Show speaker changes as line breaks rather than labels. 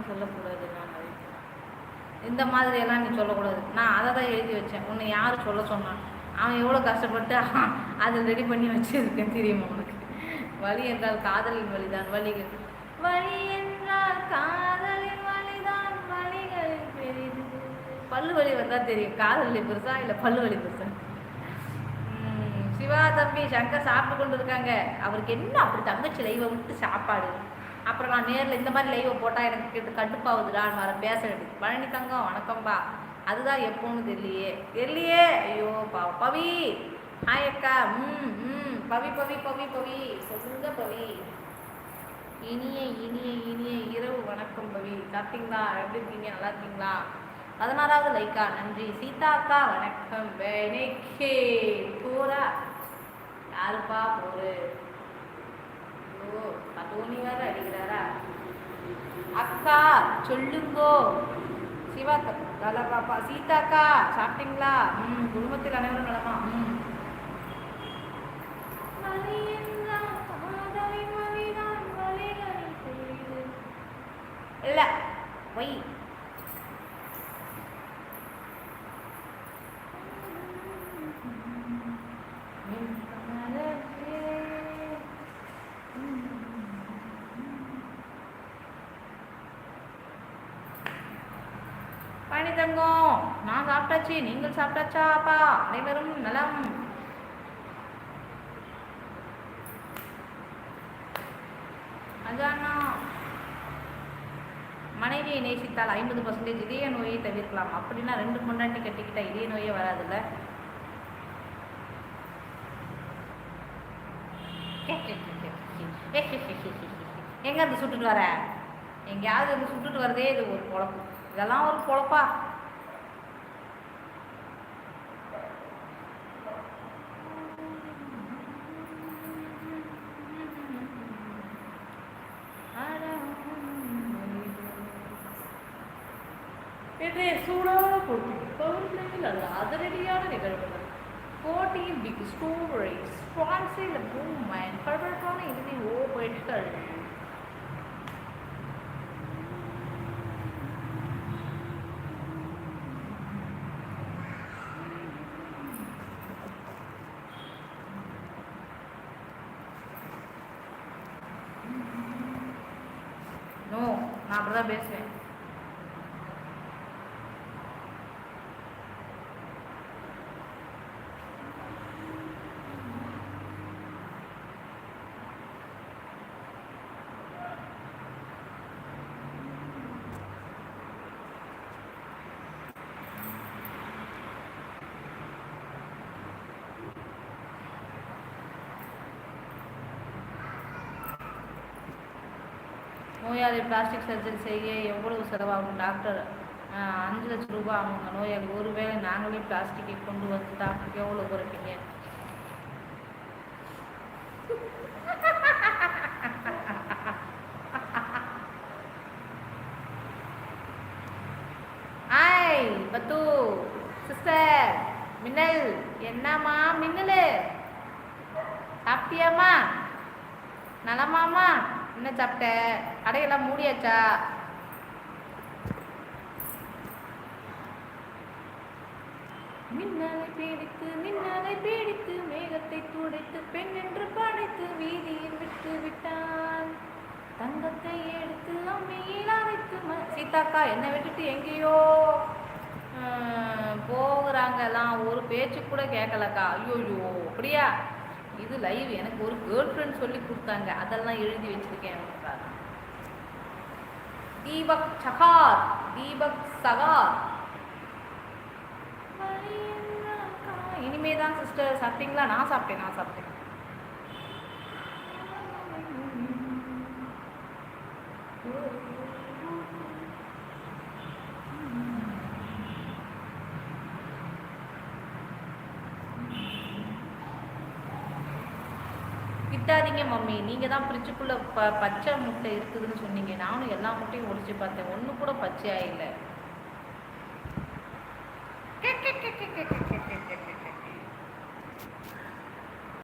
அதெல்லாம் சொல்லக்கூடாது. நான் இந்த மாதிரியெல்லாம் நீ சொல்லக்கூடாது. நான் அதை தான் எழுதி வச்சேன். உன்னை யார் சொல்ல சொன்னான்? அவன் எவ்வளோ கஷ்டப்பட்டு அதை ரெடி பண்ணி வச்சுருக்கேன் தெரியுமா உனக்கு? வலி என்றால் காதலின் வழிதான் வலிகள், வலி என்றால் காதலின் வழிதான் வலிகளில் பெரிது. பல்லு வலி வந்தால் தெரியும் காதல் வலி பெருசா இல்லை பல்லு வலி பெருசா. சிவா தம்பி சங்கர் சாப்பிட்டு கொண்டு இருக்காங்க. அவருக்கு என்ன அப்படி தங்கச்சி லைவை விட்டு சாப்பாடு? அப்புறம் நான் நேரில் இந்த மாதிரி லைவை போட்டால் எனக்கு கேட்டு கடுப்பாகுதுடான்னு வர பேச வேண்டியது. பழனி தங்கம் வணக்கம்பா. அதுதான் எப்போன்னு தெரியலையே. ஐயோ பவி ஹாய் அக்கா. பவி பவி பவி பவி சொல்லுங்க பவி. இனிய இனிய இனிய இரவு வணக்கம் பவி. சாப்பிட்டீங்களா? எப்படி இருக்கீங்க? நல்லா இருக்கீங்களா? 16வது லைக்கா, நன்றி. சீதா அக்கா வணக்கம். வேணைக்கே போரா யாருப்பா போரு? ஓ தோனி வேற அடிக்கிறாரா? அக்கா சொல்லுங்கோ. சிவா நல்லா பாப்பா. சீதா அக்கா சாப்பிட்டீங்களா? குடும்பத்தில் அனைவரும் நலமா? இல்ல வை பழனி தங்கம் நான் சாப்பிட்டாச்சு. நீங்கள் சாப்பிட்டாச்சா? அப்பா அனைவரும் நலம். அதானா மனைவியை நேசித்தால் 50% இதய நோயை தவிர்க்கலாம். அப்படின்னா 2 பொண்டாட்டி கட்டிக்கிட்டா இதய நோயே வராதுல்ல? எங்க இருந்து சுட்டுட்டு வர? எங்கேயாவது இருந்து சுட்டுட்டு வரதே இது ஒரு பொழப்பு. இதெல்லாம் ஒரு பொழப்பா? இன்றைய சூடான போட்டி அல்ல அதிரடியான நிகழ்வுகள். போட்டியின் பிக் ஸ்டோரி ஸ்பான்சில் மூவ்மெண்ட் பரபரப்பான இறுதி ஓபர்கள். நோ நான் அப்படிதான் பேசுவேன். நோயாளி பிளாஸ்டிக் சர்ஜரி செய்ய எவ்வளவு செலவாகும் டாக்டர்? 5 லட்சம் ரூபாய் ஆகுங்க நோயாளி. ஒருவேளை நாங்களே பிளாஸ்டிக்கை கொண்டு வந்து டாக்டருக்கு எவ்வளோ குறைப்பீங்க? ஹாய் பத்து சிஸ்டர் மின்னல். என்னம்மா மின்னல்? சாப்பிட்டியாம்மா? நலமாம்மா? என்ன சாப்பிட்ட? கடையெல்லாம் மூடியாச்சா? மின்னலை பீடித்து மேகத்தை துடைத்து பெண் என்று படைத்து வீதியில் விட்டு விட்டான். தங்கத்தை எடுத்து அம்மையில் அரைத்து சீதாக்கா என்னை விட்டுட்டு எங்கேயோ போகிறாங்கலாம். ஒரு பேச்சு கூட கேட்கலக்கா. ஐயோயோ அப்படியா? இது லைவ். எனக்கு ஒரு கேர்ள் ஃப்ரெண்ட் சொல்லி கொடுத்தாங்க. அதெல்லாம் எழுதி வச்சிருக்கேன். தீபக் சகார் இனிமே தான் சிஸ்டர். சாப்பிட்டீங்களா? நான் சாப்பிட்டேன். திட்டாதீங்க மம்மி. நீங்கள் தான் ஃப்ரிட்ஜுக்குள்ளே பச்சை முட்டை இருக்குதுன்னு சொன்னீங்க. நானும் எல்லா முட்டையும் ஒடிச்சு பார்த்தேன். ஒன்று கூட பச்சையாக இல்லை.